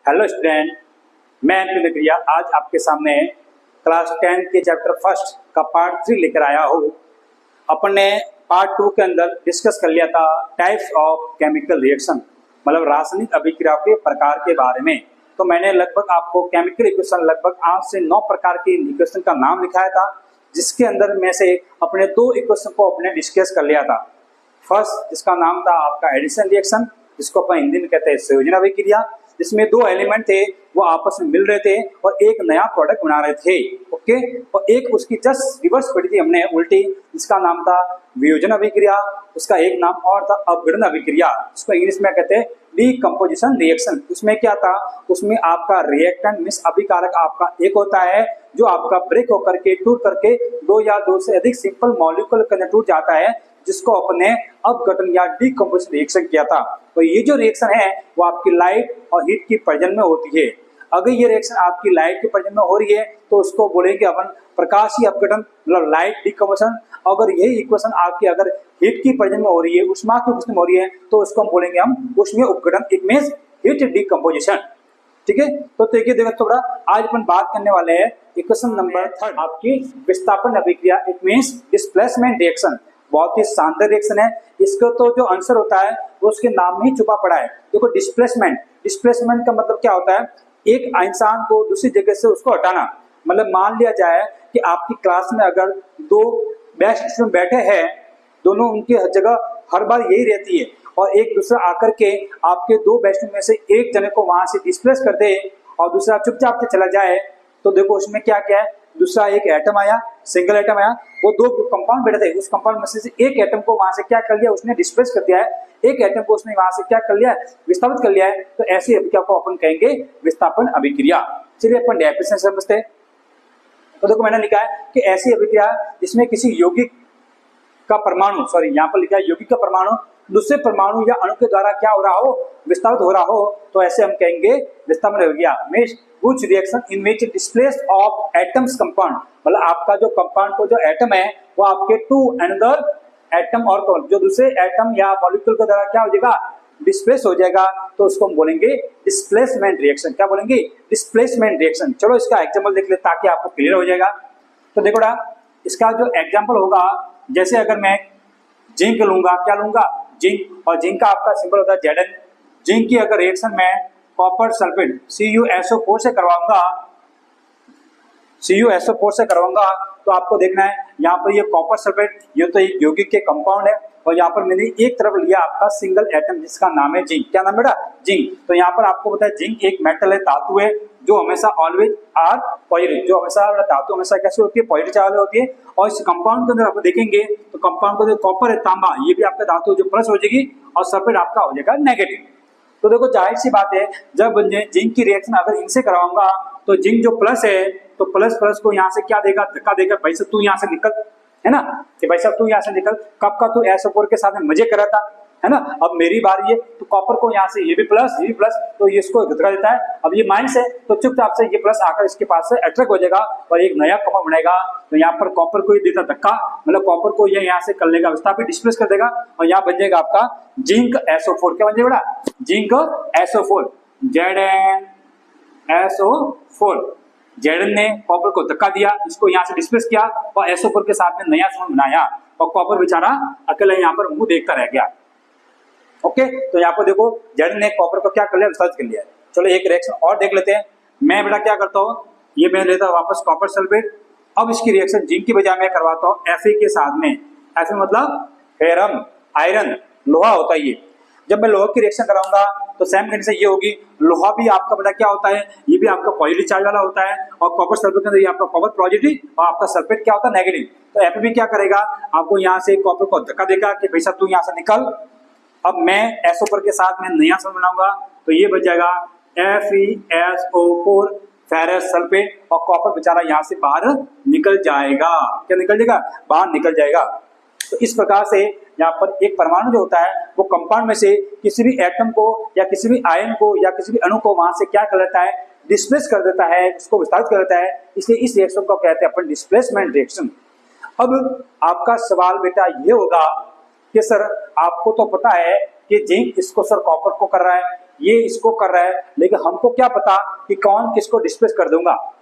Hello student, मैं अनिल क्रिया आज आपके सामने क्लास 10 के चैप्टर फर्स्ट का पार्ट 3 लेकर आया हूँ। अपन ने पार्ट 2 के अंदर डिस्कस कर लिया था टाइप्स ऑफ केमिकल रिएक्शन, मतलब रासायनिक अभिक्रियाओं के प्रकार के बारे में। तो मैंने लगभग आपको केमिकल इक्वेशन लगभग 8 से 9 प्रकार के इक्वेशन का नाम लिखाया था, जिसके अंदर में से अपने 2 इक्वेशन को अपने डिस्कस कर लिया था। फर्स्ट जिसका नाम था आपका एडिशन रिएक्शन, जिसको अपन हिंदी में कहते हैं संयोजन अभिक्रिया, जिसमें 2 एलिमेंट थे वो आपस में मिल रहे थे और एक नया प्रोडक्ट बना रहे थे। ओके, और एक उसकी जस्ट रिवर्स पढ़ी थी हमने उल्टी, जिसका नाम था वियोजन अभिक्रिया, उसका एक नाम और था अपघटन अभिक्रिया, जिसको इंग्लिश में कहते हैं डीकंपोजिशन रिएक्शन। उसमें क्या था, उसमें आपका रिएक्टेंट मींस अभिकारक आपका एक होता है जो आपका ब्रेक होकर के टूट करके 2 या 2 से अधिक सिंपल मॉलिक्यूल के अंदर टूट जाता है, जिसको अपने अपघटन या डीकंपोजिशन रिएक्शन किया था। तो ये जो रिएक्शन है वो आपकी लाइट और हीट की प्रजनन में होती है। अगर ये रिएक्शन आपकी लाइट की प्रजनन में हो रही है तो उसको बोलेंगे अपन प्रकाशीय अपघटन, मतलब लाइट डीकंपोजिशन। अगर यही इक्वेशन आपकी अगर हीट की प्रजनन में हो रही है, उष्मा की प्रजनन में हो रही है, तो उसको हम बोलेंगे हम उष्मीय उपघटन, इट मींस हीट डीकंपोजिशन। ठीक है, तो देखिए देखो थोड़ा आज अपन बात करने वाले हैं इक्वेशन नंबर 3 आपकी विस्थापन अभिक्रिया, इट मींस डिस्प्लेसमेंट रिएक्शन। बहुत ही शानदार रिएक्शन है। इसका तो जो आंसर होता है वो उसके नाम में ही छुपा पड़ा है। देखो डिस्प्लेसमेंट, डिस्प्लेसमेंट का मतलब क्या होता है, एक इंसान को दूसरी जगह से उसको हटाना। मतलब मान लिया जाए कि आपकी क्लास में अगर 2 बेस्ट स्टूडेंट बैठे हैं, दोनों उनकी जगह हर बार यही रहती है, और एक दूसरा आकर के आपके 2 बेस्ट में से एक जने को वहां से डिस्प्लेस कर दे और दूसरा चुपचाप से चला जाए, तो देखो उसमें क्या क्या है। दूसरा एक एटम आया, सिंगल एटम आया, वो 2 कंपाउंड बैठे थे, उस कंपाउंड में से एक एटम को वहां से क्या कर लिया, उसने डिस्प्लेस कर दिया है, एक एटम को उसने वहां से क्या कर लिया है, विस्थापित कर लिया है। तो ऐसी अभिक्रिया को अपन कहेंगे विस्थापन अभिक्रिया। चलिए अपन डेफिनेशन समझते हैं। तो देखो मैंने लिखा है कि ऐसी अभिक्रिया जिसमें किसी यौगिक का परमाणु, सॉरी यहाँ पर लिखा है यौगिक का परमाणु दूसरे परमाणु या अणु के द्वारा क्या हो रहा हो, विस्थापित हो रहा हो, तो ऐसे हम कहेंगे विस्थापन अभिक्रिया। Means which reaction in which displace of atoms compound, मतलब आपका जो कंपाउंड को जो एटम है वो आपके 2 अनदर एटम और जो दूसरे एटम या मॉलिक्यूल के द्वारा क्या हो जाएगा, डिस्प्लेस हो जाएगा, तो उसको हम बोलेंगे डिस्प्लेसमेंट रिएक्शन। क्या बोलेंगे, डिस्प्लेसमेंट रिएक्शन। चलो इसका एग्जांपल देख ले ताकि आपको क्लियर हो जाएगा। तो देखो ना, इसका जो एग्जांपल होगा, जैसे अगर मैं जिंक लूंगा, क्या लूंगा, जिंक, और जिंक का आपका सिंबल होता है Zn। जिंक की अगर रिएक्शन में कॉपर सल्फेट CuSO4 से करवाऊंगा, CuSO4 से करवाऊंगा, तो आपको देखना है यहाँ पर ये कॉपर सल्फेट, ये तो एक यौगिक के कंपाउंड है, और यहाँ पर मैंने एक तरफ लिया आपका सिंगल एटम जिसका नाम है जिंक। क्या नाम बेटा, जिंक। तो यहाँ पर आपको पता है जिंक एक मेटल है, धातु है, जो हमेशा ऑलवेज आर पॉजिटिव, जो हमेशा धातु हमेशा कैसे होती है, पॉजिटिव चार्ज होती है। और इस कंपाउंड के अंदर आप देखेंगे तो कंपाउंड का जो कॉपर है, तांबा, ये भी आपका धातु जो प्लस हो जाएगी, और सल्फेट आपका हो जाएगा नेगेटिव। तो देखो जाहिर सी बात है, जब जिंक की रिएक्शन अगर इनसे करवाऊंगा तो जिंक जो प्लस है, तो प्लस प्लस को यहाँ से क्या देगा, धक्का देगा, भाई साहब तू यहाँ से निकल, है ना, कि भाई साहब तू यहाँ से निकल। कब का तू SO4 के साथ में मजे कर रहा था, है ना, अब मेरी बारी है, तो कॉपर को यहाँ से ये भी प्लस, ये भी प्लस, तो ये इसको धक्का देता है। अब ये माइनस है, तो चुपचाप से ये प्लस आकर इसके पास से अट्रैक्ट हो जाएगा और एक नया कॉपर बनेगा। तो यहाँ पर कॉपर को ये देता धक्का, मतलब कॉपर को ये यहाँ से कर लेगा, विस्थापित डिस्प्लेस कर देगा, और यहाँ बन जाएगा आपका जिंक SO4। क्या बन जाएगा बेटा, जिंक SO4, ZnSO4। Zn ने कॉपर को धक्का दिया, इसको यहाँ से डिस्प्लेस किया, और SO4 के साथ में नया समूह बनाया, और कॉपर बेचारा अकेला यहाँ पर मुंह देखता रह गया। ओके, तो यहाँ पर देखो Zn ने कॉपर को क्या कर लिया, विस्तारित कर लिया। चलो एक रिएक्शन और देख लेते हैं। मैं बेटा क्या करता हूँ, ये मैं लेता हूँ वापस कॉपर सल्फेट। अब इसकी रिएक्शन जिंक की बजाय मैं करवाता हूँ Fe के साथ में। Fe मतलब फेरम, आयरन, लोहा होता है ये। जब मैं लोहा की रिएक्शन कराऊंगा तो सेम कंडीशन ये होगी, लोहा भी आपका बेटा क्या होता है, ये भी आपका पॉजिटिव चार्ज वाला होता है, और कॉपर सल्फेट के अंदर ये आपका कॉपर पॉजिटिव और आपका सल्फेट क्या होता है, नेगेटिव। तो Fe भी क्या करेगा, आपको यहाँ से कॉपर को धक्का देगा कि भाई साहब तू यहाँ से निकल। अब मैं SO4 के साथ में नया समूह बनाऊंगा, तो ये बच जाएगा FeSO4 फेरस सल्फेट, और कॉपर बेचारा यहाँ से बाहर निकल जाएगा। क्या निकल जाएगा, बाहर निकल जाएगा। तो इस प्रकार से यहाँ पर एक परमाणु जो होता है वो कंपाउंड में से किसी भी एटम को या किसी भी आयन को या किसी भी अणु को वहां से क्या कर लेता है, डिस्प्लेस कर देता है, उसको विस्तारित कर देता है। इसलिए इस रिएक्शन को कहते हैं अपन डिस्प्लेसमेंट रिएक्शन। अब आपका सवाल बेटा ये होगा कि सर आपको तो पता है कि जिंक इसको सर कॉपर को कर रहा है, ये इसको कर रहा है, लेकिन हमको क्या पता कि कौन किसको डिस्प्लेस कर दूंगा,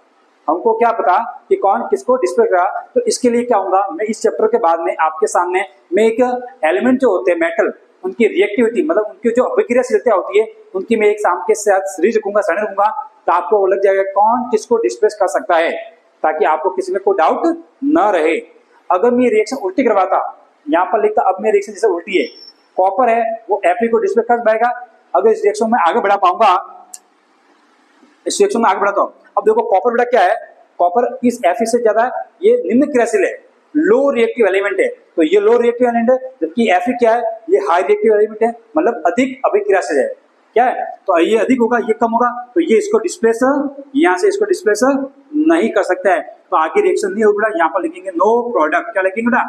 हमको क्या पता कि कौन किसको डिस्प्ले करा। तो इसके लिए क्या होगा, मैं इस चैप्टर के बाद में आपके सामने मैं एक एलिमेंट जो होते हैं मेटल, उनकी रिएक्टिविटी मतलब उनकी जो अभिक्रियाशीलता होती है उनकी मैं एक साम के साथ सीरीज रखूंगा, सरण रखूंगा, तो आपको वो लग जाएगा कौन किसको डिस्प्लेस कर सकता है, ताकि आपको किसी में कोई डाउट न रहे। अगर मैं रिएक्शन उल्टी करवाता, यहाँ पर लिखता अब मैं रिएक्शन जैसे उल्टी है, कॉपर है वो Fe को डिस्प्लेस कर पाएगा। अगर इस रिएक्शन में आगे बढ़ा पाऊंगा, इस रिएक्शन में आगे बढ़ाता हूं, अब देखो कॉपर बेटा क्या है, कॉपर इस Fe से ज्यादा ये निम्न क्रियाशील है, लो रिएक्टिव एलिमेंट है, तो ये लो रिएक्टिव एलिमेंट है, जबकि Fe क्या है, ये हाई रिएक्टिव एलिमेंट है, मतलब अधिक अभिक्रियाशील है, क्या है, तो ये अधिक होगा ये कम होगा, तो ये इसको डिस्प्लेस यहाँ से इसको डिस्प्लेस नहीं कर सकता है, तो आगे रिएक्शन नहीं होगा। यहाँ पर लिखेंगे नो प्रोडक्ट, क्या लिखेंगे बेटा,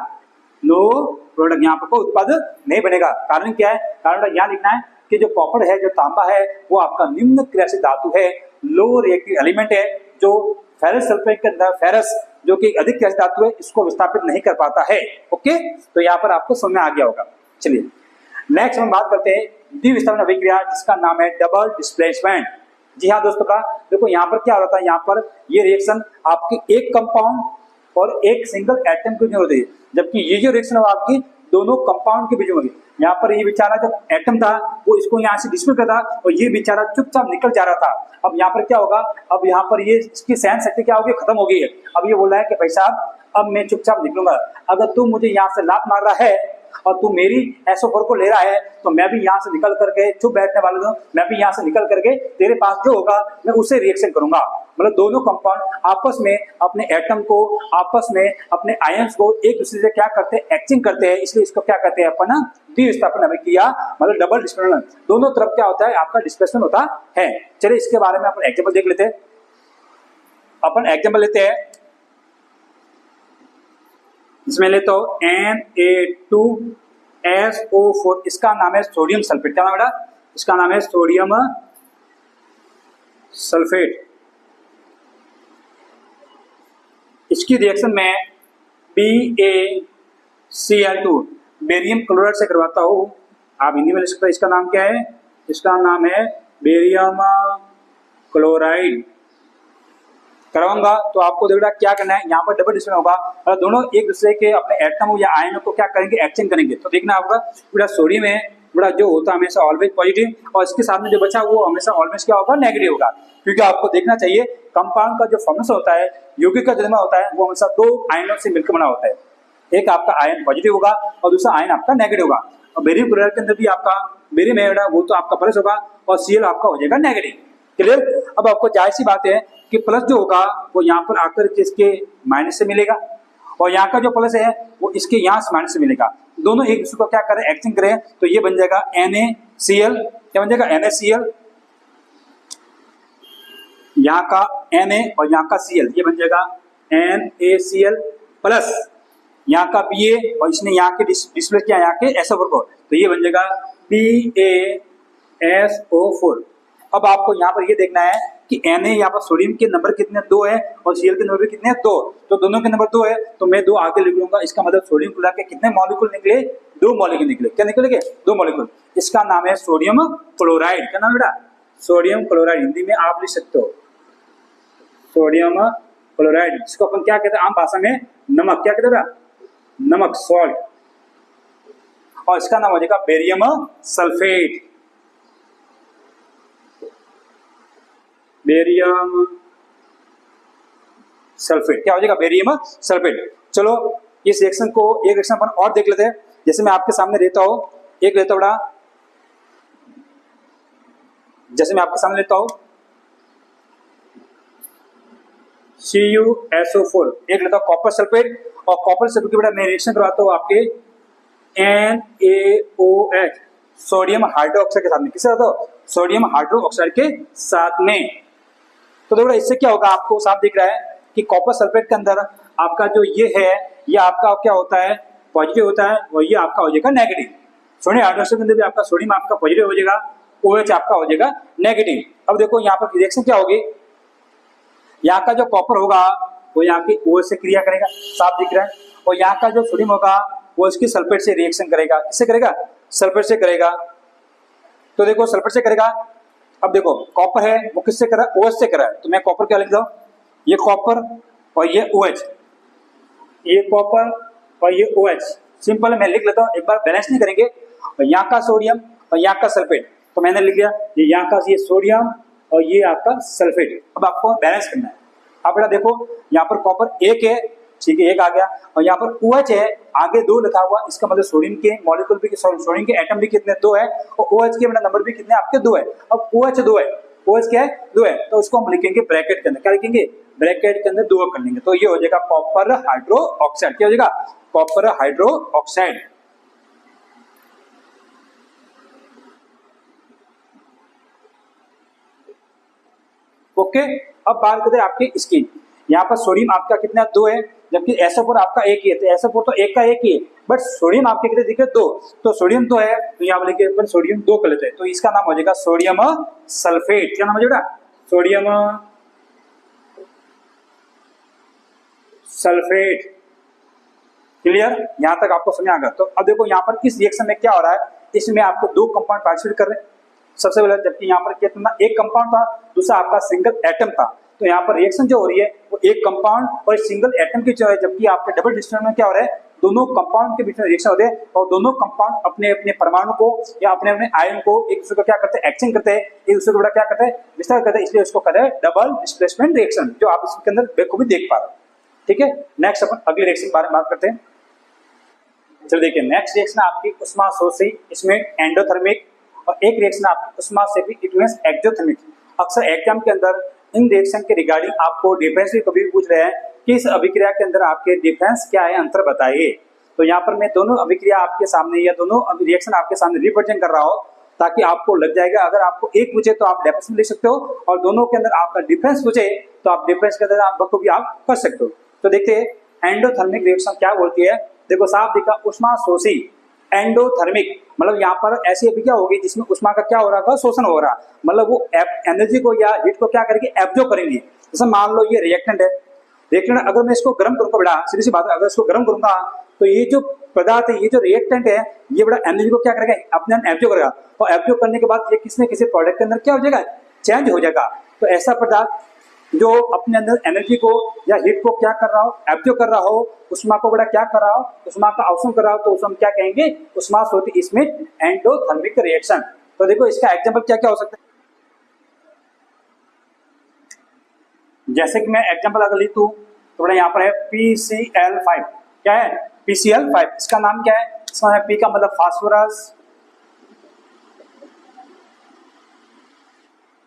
नो प्रोडक्ट, यहाँ पर कोई उत्पादन नहीं बनेगा। कारण क्या है, कारण यहाँ लिखना है कि जो कॉपर है, जो तांबा है, वो आपका निम्न क्रियाशील धातु है, लो रिएक्टिव एलिमेंट है, जो फेरस सल्फेट के अंदर फेरस जो कि अधिक क्रियाशील धातु है इसको विस्थापित नहीं कर पाता है। ओके, तो यहाँ पर आपको समझ में आ गया होगा। चलिए नेक्स्ट हम बात करते हैं द्विविस्थापन अभिक्रिया, जिसका नाम है डबल डिस्प्लेसमेंट। जी हाँ दोस्तों का देखो यहाँ पर क्या होता है, यहाँ पर ये रिएक्शन आपके एक कंपाउंड और एक सिंगल एटम के बीच में होती है, जबकि ये जो रिएक्शन है आपकी दोनों कंपाउंड के बीच में होगी। यहाँ पर ये बेचारा जो एटम था वो इसको यहाँ से डिस्प्ले करता और ये बेचारा चुपचाप निकल जा रहा था। अब यहाँ पर क्या होगा, अब यहाँ पर ये इसकी सहन शक्ति क्या होगी, खत्म हो गई है। अब ये बोल रहा है कि भाई साहब अब मैं चुपचाप निकलूंगा, अगर तू मुझे यहाँ से लात मार रहा है और तू मेरी SO4 को ले रहा है तो मैं भी यहाँ से निकल करके चुप बैठने वाला हूँ, मैं भी यहाँ से निकल करके तेरे पास जो होगा मैं उससे रिएक्शन करूंगा। मतलब दोनों कंपाउंड आपस में अपने एटम को, आपस में अपने आयंस को एक दूसरे से क्या करते हैं, एक्सचेंज करते हैं, इसलिए इसको क्या कहते हैं अपन द्विविस्थापन अभिक्रिया, मतलब डबल डिस्प्लेसमेंट। दोनों तरफ क्या होता है, आपका डिस्प्लेसमेंट होता है। चलिए इसके बारे में अपन एग्जाम्पल देख लेते हैं। अपन एग्जाम्पल लेते हैं, इसमें लेते हो Na2SO4, इसका नाम है सोडियम सल्फेट। क्या नाम है बेटा, इसका नाम है सोडियम सल्फेट। इसकी रिएक्शन में BaCl2 बेरियम क्लोराइड से करवाता हूं, आप हिंदी में लिख सकते हैं। इसका नाम क्या है, इसका नाम है बेरियम क्लोराइड। करवाऊंगा तो आपको देखना क्या करना है, यहाँ पर डबल डिस्प्लेसमेंट होगा और दोनों एक दूसरे के अपने एटम या आयनों को क्या करेंगे, एक्सचेंज करेंगे। तो देखना होगा बेटा सोडियम है बेटा जो होता है हमेशा ऑलवेज पॉजिटिव, और इसके साथ में जो बचा वो हमेशा ऑलवेज क्या होगा, नेगेटिव होगा। क्योंकि आपको देखना चाहिए कंपाउंड का जो फॉर्मेशन होता है, यौगिक का जन्म होता है, वो हमेशा दो आयनों से मिलकर बना होता है। एक आपका आयन पॉजिटिव होगा और दूसरा आयन आपका नेगेटिव होगा। और बेरियम क्लोराइड के अंदर भी आपका बेरियम है बेटा वो तो आपका प्लस होगा और Cl आपका हो जाएगा नेगेटिव। क्लियर। अब आपको जाहिर सी बात है कि प्लस जो होगा वो यहाँ पर आकर के इसके माइनस से मिलेगा और यहाँ का जो प्लस है वो इसके यहाँ से माइनस से मिलेगा। दोनों एक दूसरे को क्या करें, एक्सचेंज करें, तो ये बन जाएगा NaCl। क्या बन जाएगा, NaCl, यहाँ का Na और यहाँ का Cl, ये बन जाएगा NaCl प्लस यहाँ का Ba और इसने यहाँ के डिस्प्लेस किया यहाँ के SO4 को, तो ये बन जाएगा BaSO4। अब आपको यहाँ पर ये देखना है कि Na यहाँ पर सोडियम के नंबर कितने 2 है और Cl के नंबर भी कितने 2, तो दोनों के नंबर 2 है तो मैं 2 आगे लिख लूंगा। इसका मतलब सोडियम क्लोराइड के कितने मॉलिक्यूल निकले, 2 मॉलिक्यूल निकले। क्या निकलेंगे, 2 मॉलिक्यूल। इसका नाम है सोडियम क्लोराइड। क्या नाम है बेटा, सोडियम क्लोराइड। हिंदी में आप लिख सकते हो सोडियम क्लोराइड, जिसको अपन क्या कहते हैं आम भाषा में नमक। क्या कहते हैं बेटा, नमक, सॉल्ट। और इसका नाम हो जाएगा बेरियम सल्फेट। बेरियम सल्फेट क्या हो जाएगा, बेरियम सल्फेट। चलो इस रिएक्शन को एक रिएक्शन अपन और देख लेते हैं। जैसे मैं आपके सामने लेता हूं, एक लेता बड़ा, जैसे मैं आपके सामने लेता हूं CuSO4, एक लेता हूं कॉपर सल्फेट और कॉपर सल्फेट की बेटा मैं रिएक्शन करवाता हूं आपके NaOH सोडियम हाइड्रोक्साइड के साथ में। किससे रहता हो, सोडियम हाइड्रोक्साइड के साथ में। तो देखो इससे क्या होगा, आपको साफ दिख रहा है कि कॉपर सल्फेट के अंदर आपका जो ये है ये आपका क्या होता है, पॉजिटिव होता है और ये आपका हो जाएगा नेगेटिव। सोडियम हाइड्रोक्साइड के अंदर भी आपका सोडियम आपका पॉजिटिव हो जाएगा, OH आपका हो जाएगा नेगेटिव। अब देखो यहाँ पर रिएक्शन क्या होगी, यहाँ का जो कॉपर होगा वो यहाँ की OH से क्रिया करेगा, साफ दिख रहा है, और यहाँ का जो सोडियम होगा वो इसकी सल्फेट से रिएक्शन करेगा। किससे करेगा, सल्फेट से करेगा। तो देखो सल्फर से करेगा। अब देखो कॉपर है वो किससे कर रहा है, OH से कर रहा है, तो मैं कॉपर क्या लिख दो, ये कॉपर और ये OH, ये कॉपर और ये OH, सिंपल मैं लिख लेता हूँ, एक बार बैलेंस नहीं करेंगे। और यहाँ का सोडियम और यहाँ का सल्फेट, तो मैंने लिख दिया ये यहाँ का ये सोडियम और ये आपका सल्फेट। अब आपको बैलेंस करना है। अब बेटा देखो यहाँ पर कॉपर एक है, ठीक है, एक आ गया, और यहाँ पर OH है, आगे 2 लिखा हुआ, इसका मतलब सोडियम के मॉलिक्यूल भी, सोडियम के एटम भी कितने 2 है, और OH के नंबर भी कितने आपके 2 है। अब OH 2 है, OH क्या है 2 है, तो उसको हम लिखेंगे ब्रैकेट के अंदर, क्या लिखेंगे, ब्रैकेट के अंदर 2 कर लेंगे, तो ये हो जाएगा कॉपर हाइड्रो ऑक्साइड। क्या हो जाएगा, कॉपर हाइड्रो ऑक्साइड। ओके, अब बात करते हैं आपकी इसकी। यहाँ पर सोडियम आपका कितना 2 है, जबकि SO4 आपका एक ही है, तो SO4 तो एक का एक ही है, बट सोडियम आपके कितने दिखे 2, तो सोडियम 2 है, तो यहाँ पर लिखे सोडियम 2 कर लेते हैं, तो इसका नाम हो जाएगा सोडियम सल्फेट। क्या नाम हो जाएगा, सोडियम सल्फेट। क्लियर, यहाँ तक आपको समझ आ गया। तो अब देखो यहाँ पर इस रिएक्शन में क्या हो रहा है, इसमें आपको 2 कंपाउंड पार्टिसिपेट कर रहे हैं सबसे पहले, जबकि यहाँ पर कितना एक कंपाउंड था, दूसरा आपका सिंगल एटम था, तो यहाँ पर रिएक्शन जो हो रही है वो एक कंपाउंड और सिंगल एटम की जो है, जबकि आपके डबल डिस्टेंस में क्या हो रहा है, दोनों कंपाउंड के बीच में रिएक्शन होते हैं, और दोनों कंपाउंड अपने अपने परमाणु को या अपने अपने आयन को एक दूसरे को क्या करते हैं, एक्सचेंज करते हैं, एक दूसरे को क्या करते हैं, विस्तार करते हैं, इसलिए उसको कहते हैं डबल डिस्प्लेसमेंट रिएक्शन, जो आप इसके अंदर बेखूबी देख पा रहे हो। ठीक है, नेक्स्ट अपन अगले रिएक्शन के बारे में बात करते हैं। चलो देखिए, नेक्स्ट रिएक्शन आपकी उष्माशोषी, इसमें एंडोथर्मिक, और एक रिएक्शन आपकी उष्माक्षेपी, इट मींस एक्सोथर्मिक। अक्सर एग्जाम के अंदर इन रिएक्शन के रिगार्डिंग आपको डिफरेंस भी कभी पूछ रहे हैं कि इस अभिक्रिया के अंदर आपके डिफरेंस क्या है, अंतर बताइए। तो यहाँ पर मैं दोनों अभिक्रिया आपके सामने या दोनों रिएक्शन आपके सामने रिप्रेजेंट कर रहा हूँ, ताकि आपको लग जाएगा। अगर आपको एक पूछे तो आप डेफिनेशन लिख सकते हो, और दोनों के अंदर आपका डिफरेंस पूछे तो आप डिफरेंस के अंदर आप को भी आप कर सकते हो। तो देखते हैं एंडोथर्मिक रिएक्शन क्या बोलती है। देखो साफ दिखा, उष्माशोषी एंडोथर्मिक, मतलब यहाँ पर ऐसी अभिक्रिया होगी जिसमें उष्मा का क्या हो रहा है, शोषण हो रहा है, मतलब वो एनर्जी को या हीट को क्या करेंगे, एब्जॉर्ब करेंगे। जैसे मान लो ये रिएक्टेंट है, रिएक्टेंट अगर मैं इसको गर्म करूंगा, बड़ा सीधी सी बात है, अगर इसको गर्म करूंगा तो ये जो पदार्थ है, ये जो रिएक्टेंट है, ये बड़ा एनर्जी को क्या करेगा, अपने एब्जॉर्ब करेगा, और एब्जॉर्ब करने के बाद ये किसी न किसी प्रोडक्ट के अंदर क्या हो जाएगा, चेंज हो जाएगा। तो ऐसा पदार्थ जो अपने अंदर एनर्जी को या हीट को क्या कर रहा हो, एब्जॉर्ब कर रहा हो, उष्मा को बड़ा क्या कर रहा हो, उष्मा का अवशोषण कर रहा हो, तो उसे हम क्या कहेंगे, उष्माशोषी, इसमें एंडोथर्मिक रिएक्शन। तो देखो इसका एग्जांपल क्या क्या हो सकता है, जैसे कि मैं एग्जांपल अगर लिखूं तो बड़ा यहाँ पर है PCl5, क्या है PCl5, इसका नाम क्या है, इसका नाम P का मतलब फास्फोरस,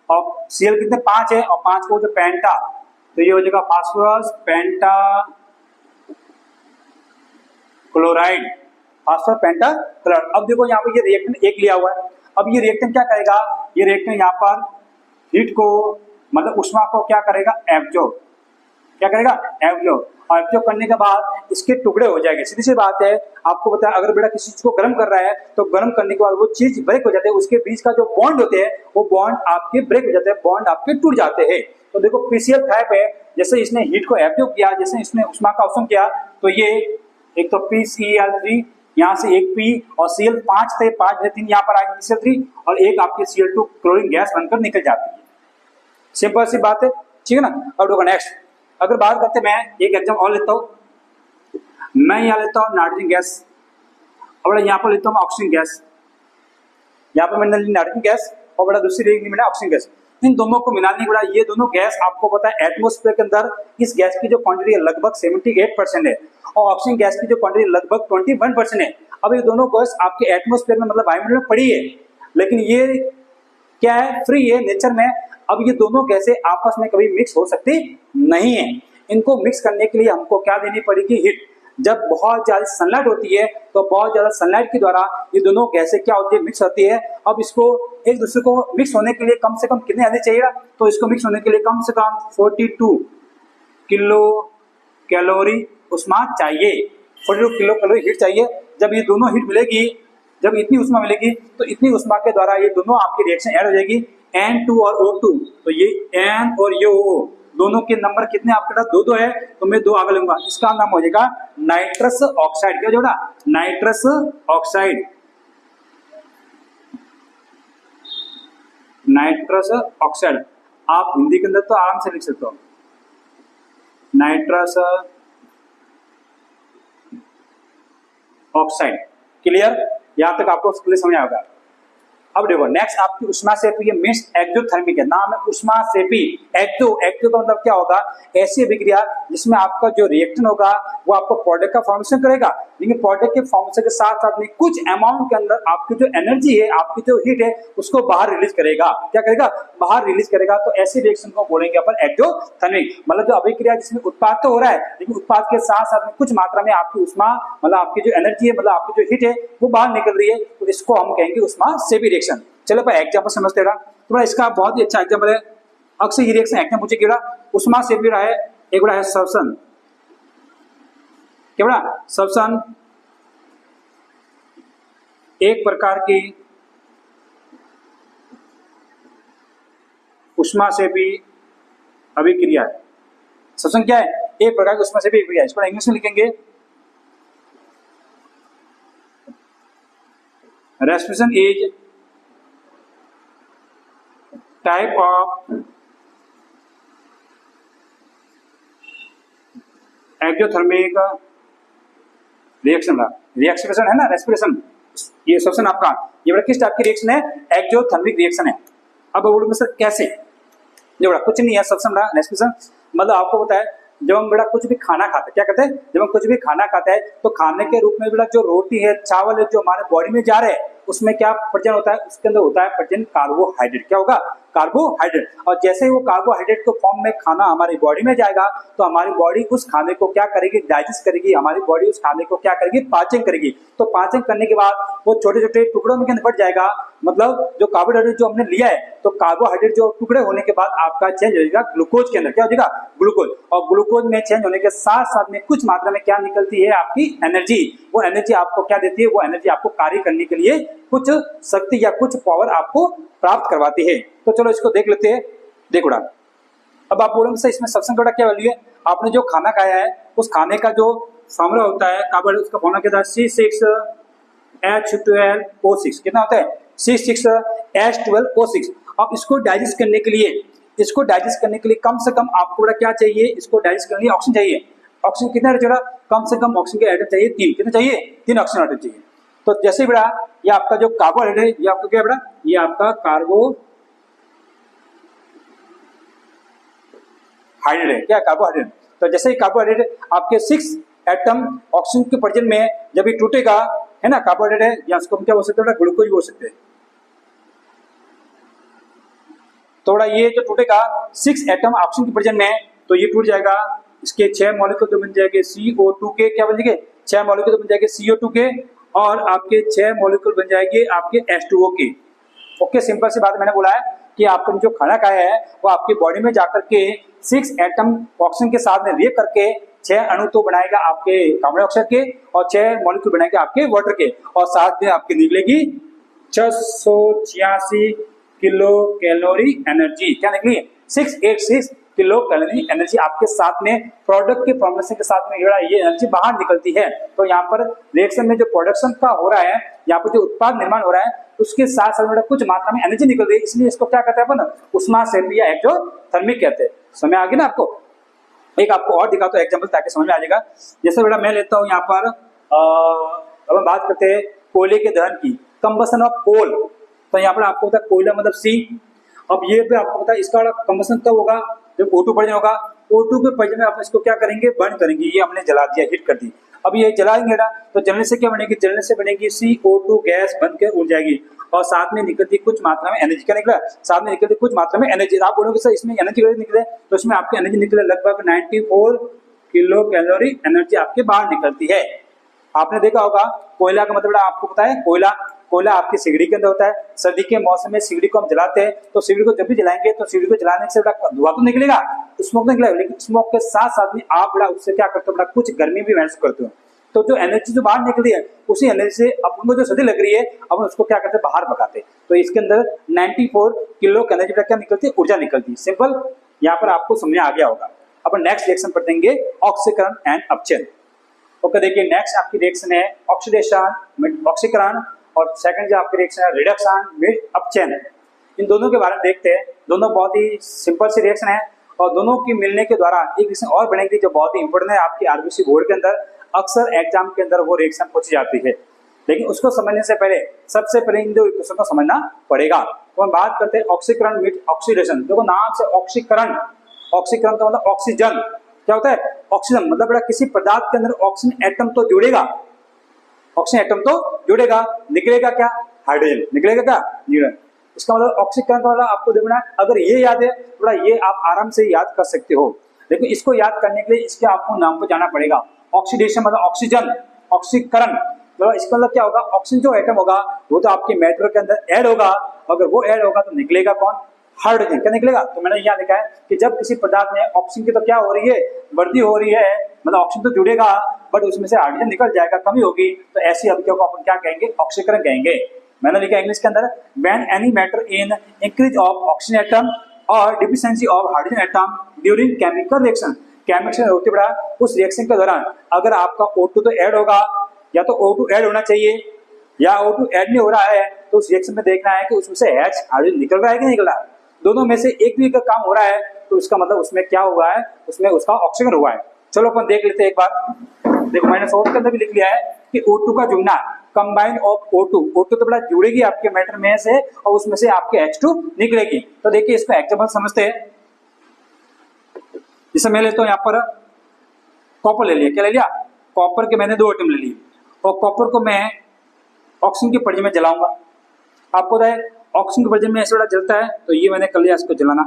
और Cl कितने 5 है, और 5 को जो पेंटा, तो ये हो जाएगा फास्फोरस पेंटा क्लोराइड, फास्फोरस पेंटा क्लोराइड। अब देखो यहाँ पर ये रिएक्टेंट एक लिया हुआ है, अब ये रिएक्टेंट क्या करेगा, ये रिएक्टेंट यहाँ पर हीट को मतलब उष्मा को क्या करेगा, एब्जॉर्ब, क्या करेगा, एब्जॉर्ब, और एब्जॉर्ब करने के बाद इसके टुकड़े हो जाएंगे। सीधी सी बात है, आपको पता है अगर बेटा किसी चीज को गर्म कर रहा है तो गर्म करने के बाद वो चीज ब्रेक हो जाते हैं, उसके बीच का जो बॉन्ड होते हैं वो बॉन्ड आपके ब्रेक हो जाते हैं, बॉन्ड आपके टूट जाते हैं। तो देखो PCl5 है, जैसे इसने हीट को एब्जॉर्ब किया, जैसे इसने उष्मा का अवशोषण किया, तो ये एक तो PCl3, यहाँ से एक P और Cl5 थे, 5 3 यहाँ पर आएगी PCl3, और एक आपकी Cl2 क्लोरीन गैस बनकर निकल जाती है। सिंपल सी बात है, ठीक है ना। अब देखो नेक्स्ट अगर बात करते, मैं एक एग्जांपल और लेता हूँ, मैं यहाँ लेता हूँ नाइट्रोजन गैस, और यहाँ पर लेता हूँ ऑक्सीजन गैस, यहाँ पर मैंने ली नाइट्रोजन गैस और बड़ा दूसरी मैंने ऑक्सीजन गैस। इन दोनों को मिलाने के बाद ये दोनों गैस आपको पता है एटमॉस्फेयर के अंदर इस गैस की जो क्वांटिटी है लगभग 78% है, और ऑक्सीजन गैस की जो क्वांटिटी लगभग 21% है। अब ये दोनों गैस आपके एटमॉस्फेयर में मतलब वायुमंडल में पड़ी है, लेकिन ये क्या है, फ्री है नेचर में। अब ये दोनों गैसें आपस में कभी मिक्स हो सकती नहीं है, इनको मिक्स करने के लिए हमको क्या देनी पड़ेगी, हीट। जब बहुत ज्यादा सनलाइट होती है तो बहुत ज्यादा सनलाइट के द्वारा ये दोनों गैसें क्या होती है, मिक्स होती है। अब इसको एक दूसरे को मिक्स होने के लिए कम से कम कितनी एनर्जी चाहिए, तो इसको मिक्स होने के लिए कम से कम 42 किलो कैलोरी उष्मा चाहिए, 42 किलो कैलोरी हीट चाहिए। जब ये दोनों हीट मिलेगी, जब इतनी उष्मा मिलेगी तो इतनी उष्मा के द्वारा ये दोनों आपकी रिएक्शन ऐड हो जाएगी, N2 और O2। तो ये N और ये O दोनों के नंबर कितने आपके पास 2 है, तो मैं 2 आगे लूंगा, इसका नाम हो जाएगा नाइट्रस ऑक्साइड। क्या जोड़ा, नाइट्रस ऑक्साइड। नाइट्रस ऑक्साइड, आप हिंदी के अंदर तो आराम से लिख सकते हो, नाइट्रस ऑक्साइड। क्लियर, यहां तक आपको क्लियर समझ आएगा। अब देखो नेक्स्ट आपकी उष्मासेपी मीन्स एक्सोथर्मिक है, नाम है उष्मासेपी। एक्सो का मतलब क्या होगा, ऐसी अभिक्रिया जिसमें आपका जो रिएक्शन होगा वो आपको प्रोडक्ट का फॉर्मेशन करेगा, लेकिन प्रोडक्ट के फॉर्मेशन के साथ साथ में कुछ अमाउंट के अंदर आपकी जो एनर्जी है, आपकी जो हीट है, उसको बाहर रिलीज करेगा। क्या करेगा, बाहर रिलीज करेगा। तो ऐसी रिएक्शन को बोलेंगे अपन एक्सोथर्मिक। मतलब जो अभिक्रिया जिसमें उत्पाद तो हो रहा है, लेकिन उत्पाद के साथ साथ में कुछ मात्रा में आपकी उष्मा, मतलब आपकी जो एनर्जी है, मतलब आपकी जो हीट है, वो बाहर निकल रही है, तो इसको हम कहेंगे उष्मासेपी रिएक्शन। चलो पर एग्जांपल समझते रहा, तो इसका बहुत ही अच्छा एग्जांपल है। अक्सर ये रिएक्शन एग्जाम पूछे क्या, उष्मासेपी रहा है, एक बड़ा है श्वसन, क्या बड़ा श्वसन एक प्रकार की उष्मासेपी अभिक्रिया है। श्वसन क्या है, एक प्रकार की उष्मासेपी अभिक्रिया। इसको इंग्लिश में लिखेंगे respiration is type of exothermic reaction. Reaction है ना, रेस्पिरेशन, ये श्वसन आपका, ये बड़ा किस टाइप की रिएक्शन है, एक्सोथर्मिक रिएक्शन है। अब बोलोगे सर कैसे, ये बड़ा कुछ नहीं है, श्वसन रहा रेस्पिरेशन। मतलब आपको पता है जब हम बड़ा कुछ भी खाना खाते हैं, क्या करते हैं, जब हम कुछ भी खाना खाते हैं तो खाने के रूप में बड़ा जो रोटी है, चावल है, जो हमारे बॉडी में जा रहे हैं, उसमें क्या प्रजन होता है, उसके अंदर होता है प्रजन कार्बोहाइड्रेट। क्या होगा, कार्बोहाइड्रेट। और जैसे ही वो कार्बोहाइड्रेट को फॉर्म में खाना हमारी बॉडी में जाएगा, तो हमारी बॉडी उस खाने को क्या करेगी, डाइजेस्ट करेगी। हमारी बॉडी उस खाने को क्या करेगी, पाचन करेगी। तो पाचन करने के बाद वो छोटे छोटे टुकड़ों में बट जाएगा। मतलब जो कार्बोहाइड्रेट जो हमने लिया है, तो कार्बोहाइड्रेट जो टुकड़े होने के बाद आपका चेंज हो जाएगा ग्लूकोज के अंदर। क्या हो जाएगा, ग्लूकोज। और ग्लूकोज में चेंज होने के साथ साथ में कुछ मात्रा में क्या निकलती है, आपकी एनर्जी। वो एनर्जी आपको क्या देती है, वो एनर्जी आपको कार्य करने के लिए कुछ शक्ति या कुछ पावर आपको प्राप्त करवाती है। तो चलो इसको देख लेते हैं। देखो अब आप बोलोगे सर इसमें श्वसन का क्या वैल्यू है, आपने जो खाना खाया है उस खाने का जो फॉर्मूला होता है कार्बोहाइड्रेट, उसका फॉर्मूला क्या था, C6H12O6। कितना होता है, C6H12O6। अब इसको डाइजेस्ट करने के लिए, कम से कम आपको बड़ा क्या चाहिए, इसको डाइजेस्ट करने के लिए ऑक्सीजन चाहिए। ऑक्सीजन कितना रहेगा, कम से कम ऑक्सीजन के एटम चाहिए 3। कितना चाहिए, 3 ऑक्सीजन एटम चाहिए। तो जैसे बड़ा ये आपका जो कार्बोहाइड्रेट है, ये आपका क्या बड़ा, ये आपका कार्बोहाइड्रेट है। क्या कार्बोहाइड्रेट। तो जैसे ही कार्बोहाइड्रेट आपके 6 एटम ऑक्सीजन के प्रजन में जब ये टूटेगा, है ना, कार्बोहाइड्रेट है, या उसको हम क्या बोल सकते हैं, ग्लूकोज बोल सकते हैं। थोड़ा ये जो टूटेगा 6 एटम ऑक्सीजन के प्रजन में, तो ये टूट जाएगा। इसके 6 मॉलिक्यूल तो बन जाएंगे CO2 के, क्या बन जाएंगे, 6 मॉलिक्यूल तो बन जाएंगे CO2 के, और आपके 6 मॉलिक्यूल बन जाएंगे आपके H2O के। ओके, सिंपल सी बात मैंने बोला है कि आपने जो खाना खाया है वो आपकी बॉडी में जाकर के 6 एटम ऑक्सीजन के साथ में रिएक्ट करके 6 अणु तो बनाएगा आपके कार्बन डाइऑक्साइड के, और 6 मॉलिक्यूल बनाएंगे आपके वाटर के, और साथ में आपकी निकलेगी 686 किलो कैलोरी एनर्जी। क्या निकली, 686 किलो कैलोरी एनर्जी आपके साथ में प्रोडक्ट के फॉर्मेशन के साथ में ये एनर्जी बाहर निकलती है। तो यहाँ पर रिएक्शन में जो प्रोडक्शन का हो रहा है, यहाँ पर जो उत्पाद निर्माण हो रहा है, उसके साथ साथ में कुछ मात्रा में एनर्जी निकल रही है, इसलिए इसको क्या कहते हैं अपन, उष्मासेपी या एक्सोथर्मिक कहते हैं। समझ आ गया ना आपको। एक आपको और दिखाता हूं एग्जांपल ताकि समझ में आ जाएगा। जैसे बेटा मैं लेता हूं यहाँ पर अब हम बात करते हैं कोयले के दहन की, कंबसन ऑफ कोल। तो यहाँ पर आपको पता है कोयला मतलब सी। अब ये भी आपको पता है इसका कंबसन तब होगा जब O2 प्रजन होगा। O2 के प्रजन में आप इसको क्या करेंगे, बर्न करेंगे। ये हमने जला दिया, हिट कर दी। अब ये जलाएंगे ना, तो जलने से क्या बनेगी, जलने से बनेगी CO2 गैस बन के उड़ जाएगी, और साथ में निकलती कुछ मात्रा में एनर्जी। क्या निकला, साथ में निकलती कुछ मात्रा में एनर्जी। आप बोलोगे सर इसमें एनर्जी निकले, तो इसमें आपकी एनर्जी निकले लगभग 94 किलो कैलोरी एनर्जी आपके बाहर निकलती है। आपने देखा होगा कोयला का मतलब आपको पता है, कोयला आपकी सिगड़ी के अंदर होता है। सर्दी के मौसम में सिगड़ी को हम जलाते हैं, तो सिगड़ी को जब भी जलाएंगे तो सिगड़ी को जलाने से बड़ा धुआं तो निकलेगा, स्मोक तो निकलेगा, लेकिन स्मोक के साथ साथ में आप बड़ा उससे क्या करते हो, बड़ा कुछ गर्मी भी महसूस करते हो। तो जो एनर्जी जो बाहर निकली है, उसी एनर्जी से अपन को जो सर्दी लग रही है, अपन उसको क्या करते हैं, बाहर भगाते। तो इसके अंदर 94 किलो एनर्जी क्या निकलती है, ऊर्जा निकलती है। सिंपल, यहाँ पर आपको समझ आ गया होगा। अब नेक्स्ट रिएक्शन पर देंगे ऑक्सीकरण एंड अपचयन। ओके, देखिए नेक्स्ट आपकी रिएक्शन है ऑक्सीडेशन, ऑक्सीकरण, और सेकंड जो आपकी रिएक्शन है रिडक्शन विद अपचयन। इन दोनों के बारे में देखते हैं। दोनों बहुत ही सिंपल सी रिएक्शन है और दोनों की मिलने के द्वारा एक रिएक्शन और बनेगी जो बहुत ही इंपॉर्टेंट है आपकी आरबीसी बोर्ड के अंदर। अक्सर एग्जाम के अंदर वो रिएक्शन पूछी जाती है, लेकिन उसको समझने से पहले सबसे पहले इन दो इक्वेशन को समझना पड़ेगा। तो हम बात करते हैं ऑक्सीकरण विद ऑक्सीडेशन। देखो नाम से ऑक्सीकरण, ऑक्सीकरण का मतलब ऑक्सीजन। क्या होता है? ऑक्सीजन मतलब बेटा किसी पदार्थ के अंदर ऑक्सीजन एटम तो जुड़ेगा, ऑक्सीजन एटम तो जुड़ेगा, निकलेगा क्या? हाइड्रोजन निकलेगा क्या? न्यूट्रॉन। इसका मतलब ऑक्सीकरण का मतलब आपको देखना है। अगर ये याद है थोड़ा ये आप आराम से याद कर सकते हो, लेकिन इसको याद करने के लिए इसके आपको नाम को जाना पड़ेगा। ऑक्सीडेशन मतलब ऑक्सीजन, ऑक्सीकरण मतलब इसका मतलब क्या होगा? ऑक्सीजन जो एटम होगा वो तो आपके मैटर के अंदर ऐड होगा, अगर वो ऐड होगा तो निकलेगा कौन? हाइड्रोजन। क्या निकलेगा? तो मैंने यहाँ लिखा है कि जब किसी पदार्थ में ऑक्सीजन की तो क्या हो रही है? वृद्धि हो रही है, मतलब ऑक्सीजन तो जुड़ेगा बट उसमें से हाइड्रोजन निकल जाएगा, कमी होगी, तो ऐसी अवयव को अपन क्या कहेंगे? ऑक्सीकरण कहेंगे। मैंने लिखा इंग्लिश के अंदर when any matter in increase of oxygen atom और deficiency of hydrogen atom during chemical reaction. Chemical होते बड़ा उस रिएक्शन के दौरान अगर आपका O2 तो ऐड होगा, या तो O2 ऐड होना चाहिए या O2 ऐड नहीं हो रहा है, तो उस रिएक्शन में देखना है कि उसमें से H हाइड्रोजन निकल रहा है कि नहीं निकल रहा है। दोनों में से एक भी का काम हो रहा है तो उसका मतलब उसमें क्या हुआ है? उसमें उसका ऑक्सीजन हुआ है। चलो अपन देख लेते हैं एक बार। देखो मैंने शॉर्ट के अंदर भी लिख लिया है कि O2 का जुड़ना, कंबाइन ऑफ O2 तो बड़ा जुड़ेगी आपके मैटर में से और उसमें से आपके H2 निकलेगी। तो देखिए इसको एग्जांपल समझते हैं। जैसे मैं लेता हूं यहाँ पर कॉपर ले लिया। क्या ले लिया? कॉपर के मैंने 2 एटम ले लिए और कॉपर को मैं ऑक्सीजन के परिजन में जलाऊंगा। आपको पता है ऑक्सीजन के परिजन में ऐसे बड़ा जलता है, तो ये मैंने कर लिया इसको जलाना,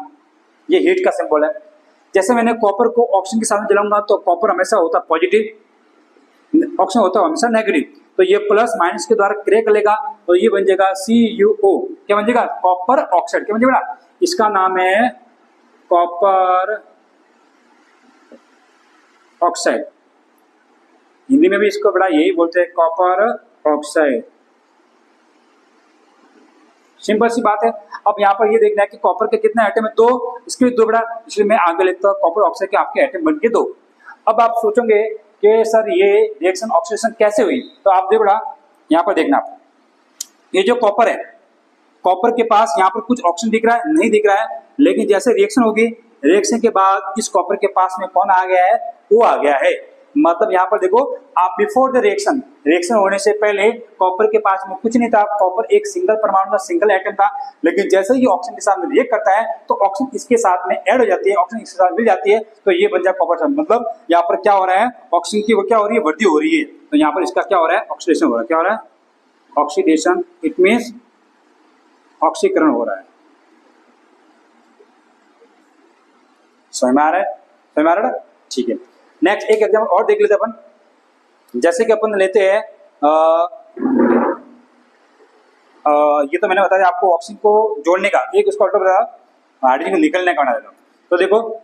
ये हीट का सिंबल है। जैसे मैंने कॉपर को ऑक्सीजन के साथ जलाऊंगा तो कॉपर हमेशा होता पॉजिटिव, ऑक्सीजन होता है हमेशा नेगेटिव, तो ये प्लस माइनस के द्वारा क्रिया करेगा तो ये बन जाएगा CuO। क्या बन जाएगा? Copper oxide. क्या बन जाएगा? इसका नाम है कॉपर ऑक्साइड। हिंदी में भी इसको बड़ा यही बोलते हैं, कॉपर ऑक्साइड। सिंपल सी बात है। अब यहाँ पर ये देखना है कि कॉपर के कितने एटम है? 2, इसके भी 2 बड़ा, इसलिए मैं आगे लिखता हूँ कॉपर ऑक्साइड के आपके एटम बन के 2। अब आप सोचोगे कि सर ये रिएक्शन ऑक्सीडेशन कैसे हुई, तो आप देखो बड़ा यहाँ पर देखना, ये जो कॉपर है, कॉपर के पास यहाँ पर कुछ ऑक्सीजन दिख रहा है? नहीं दिख रहा है, लेकिन जैसे रिएक्शन होगी, रिएक्शन के बाद इस कॉपर के पास में कौन आ गया है? वो आ गया है। मतलब यहाँ पर देखो आप बिफोर द रिएक्शन, रिएक्शन होने से पहले कॉपर के पास में कुछ नहीं था, कॉपर एक सिंगल परमाणु था, सिंगल एटम था, लेकिन जैसे ही ऑक्सीजन के साथ में रिएक्ट करता है तो ऑक्सीजन इसके साथ में ऐड हो जाती है, ऑक्सीजन इसके साथ मिल जाती है, तो ये बन जाए कॉपर। मतलब यहाँ पर क्या हो रहा है? ऑक्सीजन की वो क्या हो रही है? वृद्धि हो रही है। तो यहाँ पर इसका क्या हो रहा है? ऑक्सीडेशन हो रहा है। क्या हो रहा है? ऑक्सीडेशन। इट मीन्स ऑक्सीकरण हो रहा है। समझ में आ रहा है? समझ में आ रहा है? ठीक है। नेक्स्ट एक एग्जाम्पल और देख लेते अपन। जैसे कि अपन लेते हैं ये तो मैंने बता दिया आपको ऑक्सीजन को जोड़ने का, एक उसका ऑल्टो बता हाइड्रोजन को निकलने का बना देता हूं। तो देखो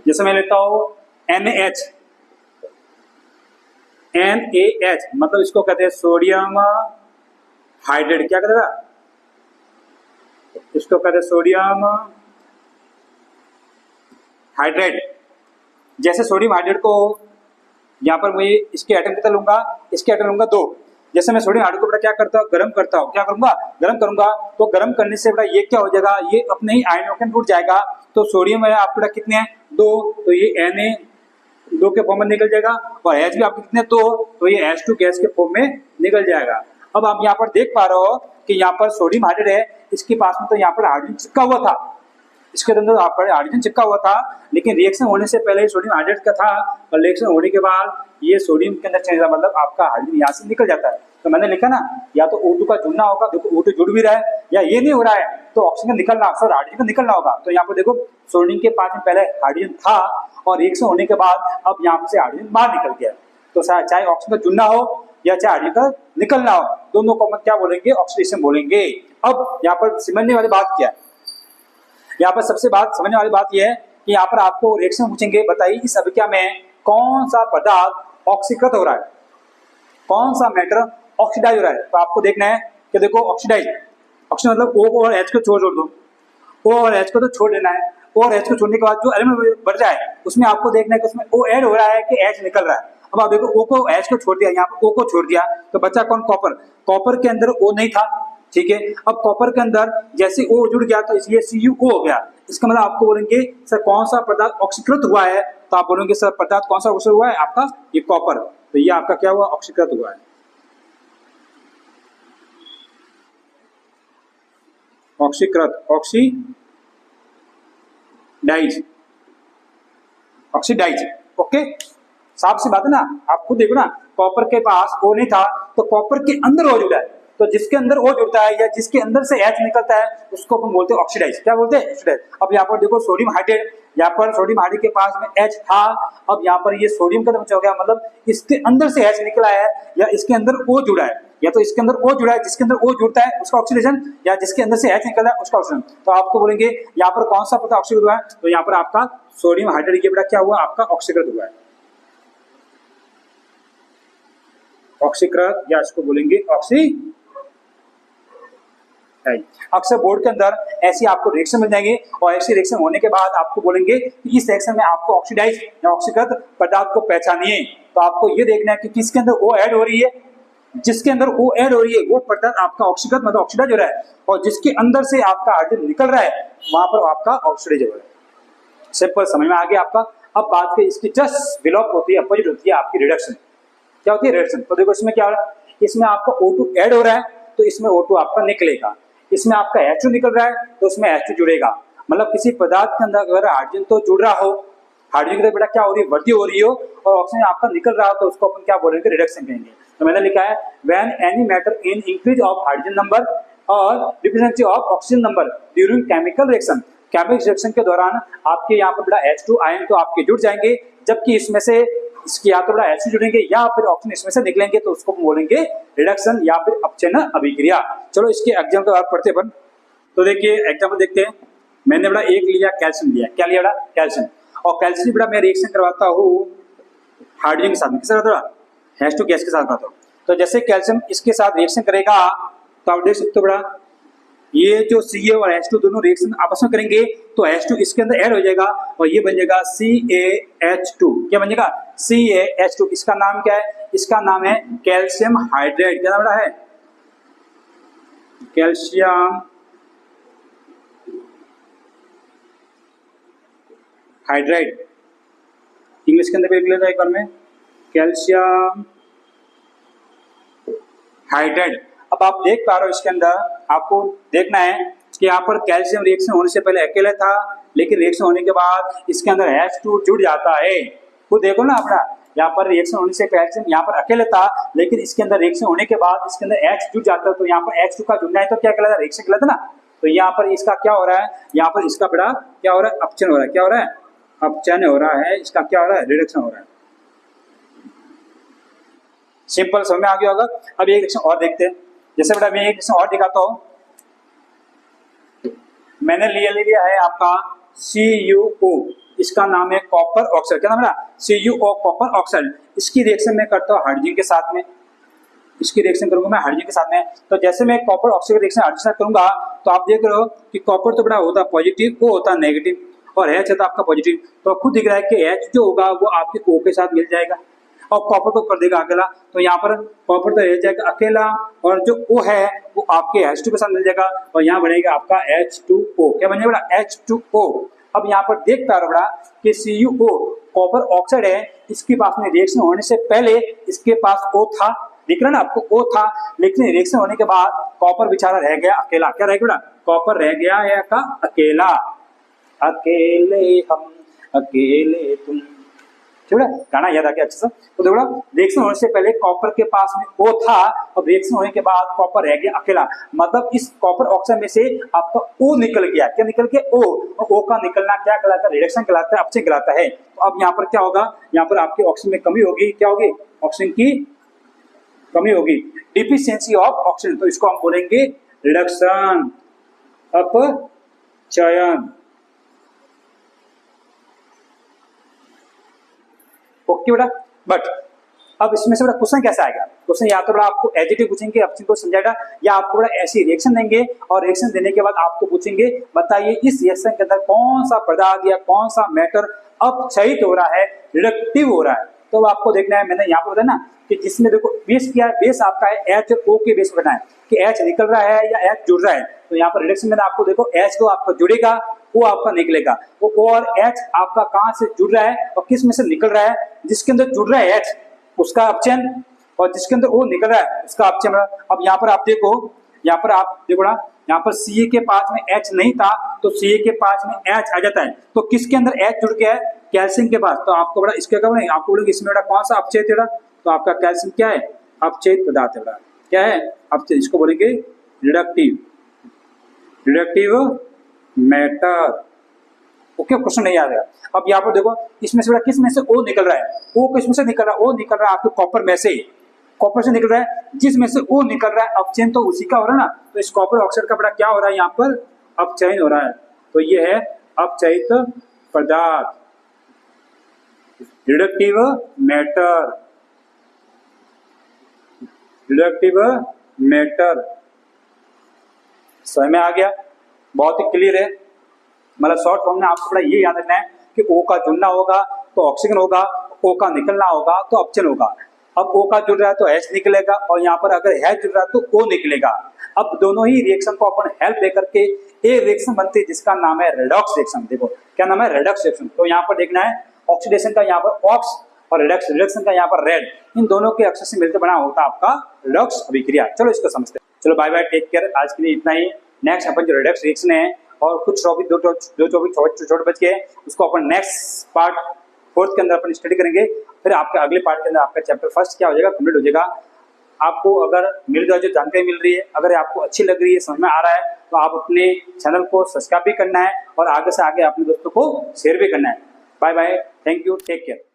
जैसे मैं लेता हूं NaH, मतलब इसको कहते हैं सोडियम हाइड्रेट। क्या कहते हैं? इसको कहते हैं सोडियम हाइड्रेट। जैसे सोडियम हाइड्रेट को यहाँ पर मैं इसके एटम कितना लूंगा? इसके एटम लूंगा 2। जैसे मैं सोडियम हाइड्रेट को बड़ा क्या करता हूँ? गर्म करता हूँ। क्या करूंगा? गर्म करूंगा। तो गर्म करने से बड़ा ये क्या हो जाएगा? ये अपने ही आयनों के टूट जाएगा। तो सोडियम है आपके बड़ा कितने हैं? 2, तो ये Na2 के फॉर्म में निकल जाएगा और H भी आपके कितने? 2, तो ये H2 गैस के फॉर्म में निकल जाएगा। अब आप यहाँ पर देख पा रहे हो कि यहाँ पर सोडियम हाइड्रेट है, इसके पास में तो यहाँ पर हाइड्रोजन चिपका हुआ था, इसके अंदर आप हाइड्रोजन चिपका हुआ था, लेकिन रिएक्शन होने से पहले सोडियम हाइड्रेट का था और रिएक्शन होने के बाद ये सोडियम के अंदर चेंज, मतलब आपका हाइड्रोजन यहाँ से निकल जाता है। तो मैंने लिखा ना, या तो O2 का जुड़ना होगा, देखो O2 जुड़ भी रहा है, या ये नहीं हो रहा है तो ऑक्सीजन निकलना, सॉरी हाइड्रोजन का निकलना होगा। तो यहाँ पर देखो सोडियम के पास में पहले हाइड्रोजन था और रिएक्शन होने के बाद अब यहाँ से हाइड्रोजन बाहर निकल गया। तो चाहे ऑक्सीजन का जुड़ना हो या चाहे हाइड्रोजन का निकलना हो, दोनों को हम क्या बोलेंगे? ऑक्सीडेशन बोलेंगे। अब यहाँ पर समझने वाली बात क्या है? यहाँ पर सबसे बात समझने वाली बात यह है कि यहाँ पर आपको रिएक्शन पूछेंगे, बताइए इस अभिक्रिया में कौन सा पदार्थ ऑक्सीकृत हो रहा है, कौन सा मैटर ऑक्सीडाइज हो रहा है। तो आपको देखना है कि देखो ऑक्सीडाइज, ऑक्सीजन मतलब O और H को छोड़ दो, O और H को तो छोड़ देना है। O और H को छोड़ने के बाद जो एलिमेंट बच जाए उसमें आपको देखना है कि उसमें O ऐड हो रहा है कि H निकल रहा है। अब आप देखो O को H को छोड़ दिया, यहाँ पर O को छोड़ दिया, तो बचा कौन? कॉपर। कॉपर के अंदर O नहीं था, ठीक है। अब कॉपर के अंदर जैसे O जुड़ गया तो ये CuO हो गया। इसका मतलब आपको बोलेंगे सर कौन सा पदार्थ ऑक्सीकृत हुआ है, तो आप बोलेंगे सर पदार्थ कौन सा ऑक्सीकृत हुआ है, आपका ये कॉपर। तो ये आपका क्या हुआ, ऑक्सीकृत हुआ है। ऑक्सीकृत, ऑक्सीडाइज। ओके, साफ सी बात है ना। आप खुद देखो ना, कॉपर के पास O नहीं था तो कॉपर के अंदर O जुड़ा है, तो जिसके अंदर O जुड़ता है या जिसके अंदर से H निकलता है उसको अपन बोलते हैं ऑक्सीडाइज। क्या बोलते हैं, ऑक्सीडाइज। अब यहाँ पर देखो सोडियम हाइड्रेट, यहाँ पर सोडियम हाइड्रेट के पास में H था, अब यहाँ पर ये सोडियम का हो गया, मतलब इसके अंदर से H निकला है या इसके अंदर O जुड़ा है, या तो इसके अंदर O जुड़ा है, जिसके अंदर O जुड़ता है उसका ऑक्सीडेशन, या जिसके अंदर से H निकला है उसका ऑक्सीडेशन। तो आपको बोलेंगे यहाँ पर कौन सा पदार्थ ऑक्सीकृत हुआ है, तो यहाँ पर आपका सोडियम हाइड्रेट ये बेटा क्या हुआ, आपका ऑक्सीकृत हुआ है। ऑक्सीकृत, या इसको बोलेंगे ऑक्सीडाइज। अक्सर बोर्ड के अंदर ऐसी आपको रिएक्शन मिल जाएंगे और ऐसी रिएक्शन होने के बाद आपको बोलेंगे कि इस रिएक्शन में आपको ऑक्सीडाइज या ऑक्सीकृत पदार्थ को पहचानिए। तो आपको ये देखना है कि किसके अंदर O ऐड हो रही है, जिसके अंदर O ऐड हो रही है वो पदार्थ आपका ऑक्सीकृत मतलब ऑक्सीडाइज हो रहा है, और जिसके अंदर से आपका हाइड्रोजन निकल रहा है वहां पर आपका ऑक्सीडाइज हो रहा है। सिंपल, समझ में आ गया आपका। अब बात की इसकी जस्ट विलोप होती है, अपोजिट होती है आपकी रिडक्शन। क्या होती है, रिडक्शन। तो देखो इसमें क्या हो रहा है, इसमें आपका O2 ऐड हो रहा है तो इसमें O2 आपका निकलेगा, इसमें आपका H2 निकल रहा है तो उसमें H2 जुड़ेगा। मतलब किसी पदार्थ के अंदर अगर हाइड्रोजन तो जुड़ रहा हो, हाइड्रोजन की बेटा क्या हो रही है, वृद्धि हो रही हो, और ऑक्सीजन आपका निकल रहा हो, तो उसको अपन क्या बोलेंगे, रिडक्शन कहेंगे। तो मैंने लिखा है when any matter in increase of hydrogen number और deficiency of oxygen number during chemical reaction. Chemical reaction के दौरान आपके यहाँ पर बेटा H2 आयन तो आपके जुड़ जाएंगे, जबकि इसमें से इसकी या तो बड़ा H2 जुड़ेंगे या फिर ऑक्सीजन इसमें से निकलेंगे, तो उसको बोलेंगे रिडक्शन या फिर अपचयन अभिक्रिया। चलो इसके एग्जाम्पल के बाद पढ़ते अपन। तो देखिए एग्जाम्पल देखते हैं। मैंने बड़ा एक लिया, कैल्शियम लिया। क्या लिया बड़ा, कैल्शियम। और कैल्शियम बड़ा मैं रिएक्शन करवाता हूँ हाइड्रोजन के साथ में, किसके साथ, H2 गैस के साथ करवाता हूँ। तो जैसे कैल्शियम इसके साथ रिएक्शन करेगा तो आप देख सकते हो बड़ा ये जो Ca और H2 दोनों रिएक्शन आपस में करेंगे तो H2 इसके अंदर ऐड हो जाएगा और ये बन जाएगा CaH2। क्या बन जाएगा, CaH2। इसका नाम क्या है, इसका नाम है कैल्शियम हाइड्रेट। क्या नाम है, कैल्शियम हाइड्रेट। इंग्लिश के अंदर लिख लेता है एक बार में, कैल्शियम हाइड्रेट। अब आप देख पा रहे हो इसके अंदर आपको देखना है कि यहाँ पर कैल्शियम रिएक्शन होने से पहले अकेला था, लेकिन रिएक्शन होने के बाद इसके अंदर H2 जुड़ जाता है। वो देखो ना अपना, यहाँ पर रिएक्शन होने से कैल्शियम यहाँ पर अकेले था, लेकिन इसके अंदर रिएक्शन होने के बाद इसके अंदर H जुड़ जाता है, तो यहाँ पर H2 का जुड़ना है तो क्या कहलाता है, रिएक्शन कहलाता है ना। तो यहाँ पर इसका क्या हो रहा है, यहाँ पर इसका बड़ा क्या हो रहा है, अपचयन हो रहा है। क्या हो रहा है, अपचयन हो रहा है। इसका क्या हो रहा है, रिडक्शन हो रहा है। सिंपल समझ में आ गया होगा। अब एक रिएक्शन और देखते हैं। जैसे बेटा मैं एक रिएक्शन और दिखाता हूं। मैंने ले लिया है आपका CuO, इसका नाम है कॉपर ऑक्साइड। क्या नाम है, CuO कॉपर ऑक्साइड। इसकी रिएक्शन मैं करता हूँ हाइड्रोजन के साथ में, इसकी रिएक्शन करूंगा मैं हाइड्रोजन के साथ में। तो जैसे मैं कॉपर ऑक्साइड की रिएक्शन हाइड्रोजन के साथ करूंगा तो आप देख रहे हो कि कॉपर तो बड़ा होता है पॉजिटिव, O होता है नेगेटिव, और H होता है आपका पॉजिटिव। तो खुद दिख रहा है कि H जो होगा वो आपके O के साथ मिल जाएगा और कॉपर को कर देगा अकेला। तो यहाँ पर कॉपर तो रह जाएगा अकेला और जो O है वो आपके H2 के साथ मिल जाएगा और यहाँ बनेगा आपका H2O। क्या बनेगा बड़ा, H2O। अब यहाँ पर देख पा रहे हो बड़ा कि CuO कॉपर ऑक्साइड है, इसके पास में रिएक्शन होने से पहले इसके पास O था, दिख रहा है ना आपको, O था, लेकिन रिएक्शन होने के बाद कॉपर बेचारा रह गया अकेला। क्या रह गया, कॉपर रह गया है का अकेला। अकेले हम अकेले तुम, गाना याद आ गया अच्छे से। तो देखो रिएक्शन होने से पहले कॉपर के पास में O था, अब रिएक्शन होने के बाद कॉपर रह गया अकेला। मतलब इस कॉपर ऑक्साइड में से आपका O निकल गया। क्या निकल गया, O। और O का निकलना क्या कहलाता है, रिडक्शन कहलाता है, अपचयन कहलाता है। तो अब यहाँ पर क्या होगा, यहाँ पर आपके ऑक्सीजन में कमी होगी। क्या होगी, ऑक्सीजन की कमी होगी, डिफिशियंसी ऑफ ऑक्सीजन। तो इसको हम बोलेंगे रिडक्शन, अपचयन। ओके बेटा। बट अब इसमें से बड़ा क्वेश्चन कैसा आएगा, क्वेश्चन या तो बड़ा आपको एडिटिव पूछेंगे, अपचयन को समझाएगा, या आपको बड़ा ऐसी रिएक्शन देंगे और रिएक्शन देने के बाद आपको पूछेंगे बताइए इस रिएक्शन के अंदर कौन सा पदार्थ या कौन सा मैटर अपचयित हो रहा है, रिडक्टिव हो रहा है। तो आपको देखना है, मैंने यहाँ पर बताया ना कि जिसमें देखो बेस क्या है, बेस आपका है एच और ओ के बेस पर है कि एच निकल रहा है या एच जुड़ रहा है। तो यहाँ पर रिडक्शन में आपको देखो एच तो आपका जुड़ेगा, ओ आपका निकलेगा। वो ओ और एच आपका कहाँ से जुड़ रहा है और किस में से निकल रहा है? जिसके अंदर जुड़ रहा है एच उसका अपचयन, और जिसके अंदर ओ निकल रहा है उसका अपचयन। अब यहाँ पर आप देखो, यहाँ पर आप देखो ना, यहाँ पर सी के पास में एच नहीं था तो सी के पास में एच आ जाता है। तो किसके अंदर एच जुड़ गया है? कैल्शियम के पास। तो आपको बड़ा इसके क्या आपको बोलेंगे इसमें बड़ा कौन सा अपचयित है? तो आपका कैल्शियम क्या है? अपचयित पदार्थ है। क्या है? अपचयित। इसको बोलेंगे reductive, reductive matter. Okay, question नहीं आ रहा। अब यहाँ पर देखो इसमें से किस में से ओ निकल रहा है? ओ किस में से निकल रहा है? ओ निकल रहा है आपके कॉपर में से, कॉपर से निकल रहा है। जिसमें से ओ निकल रहा है अपचयन तो उसी का हो रहा है ना। तो इस कॉपर ऑक्साइड का बड़ा क्या हो रहा है? यहाँ पर अपचयन हो रहा है। तो ये है अपचयित पदार्थ, रिडक्टिव मैटर, रिडक्टिव मैटर। समझ में आ गया? बहुत ही क्लियर है। मतलब शॉर्ट फॉर्म में आपको बड़ा ये याद रखना है कि ओ का जुड़ना होगा तो ऑक्सीजन होगा, ओ का निकलना होगा तो अपचयन होगा। अब ओ का जुड़ रहा है तो एच निकलेगा, और यहाँ पर अगर एच जुड़ रहा है तो ओ निकलेगा। अब दोनों ही रिएक्शन को अपन हेल्प लेकर के एक रिएक्शन बनती है जिसका नाम है रेडॉक्स रिएक्शन। देखो क्या नाम है? Redox reaction. तो यहाँ पर देखना है ऑक्सीडेशन का यहाँ पर ऑक्स और रिडक्शन का यहाँ पर रेड, इन दोनों के अक्षर से मिलकर बना होता है आपका रेडॉक्स अभिक्रिया। चलो इसको समझते हैं। चलो बाय बाय, टेक केयर। आज के लिए इतना ही। नेक्स्ट अपन जो रेडॉक्स रिएक्शन है और कुछ टॉपिक दो टॉपिक छोटे बच गए, उसको अपन नेक्स्ट पार्ट 4th के अंदर अपन स्टडी करेंगे। फिर आपके अगले पार्ट के अंदर आपका चैप्टर 1 क्या हो जाएगा? कंप्लीट हो जाएगा। आपको अगर मिल रहा है, जो जानकारी मिल रही है, अगर आपको अच्छी लग रही है, समझ में आ रहा है, तो आप अपने चैनल को सब्सक्राइब भी करना है और आगे से आगे अपने दोस्तों को शेयर भी करना है। Bye bye, thank you, take care.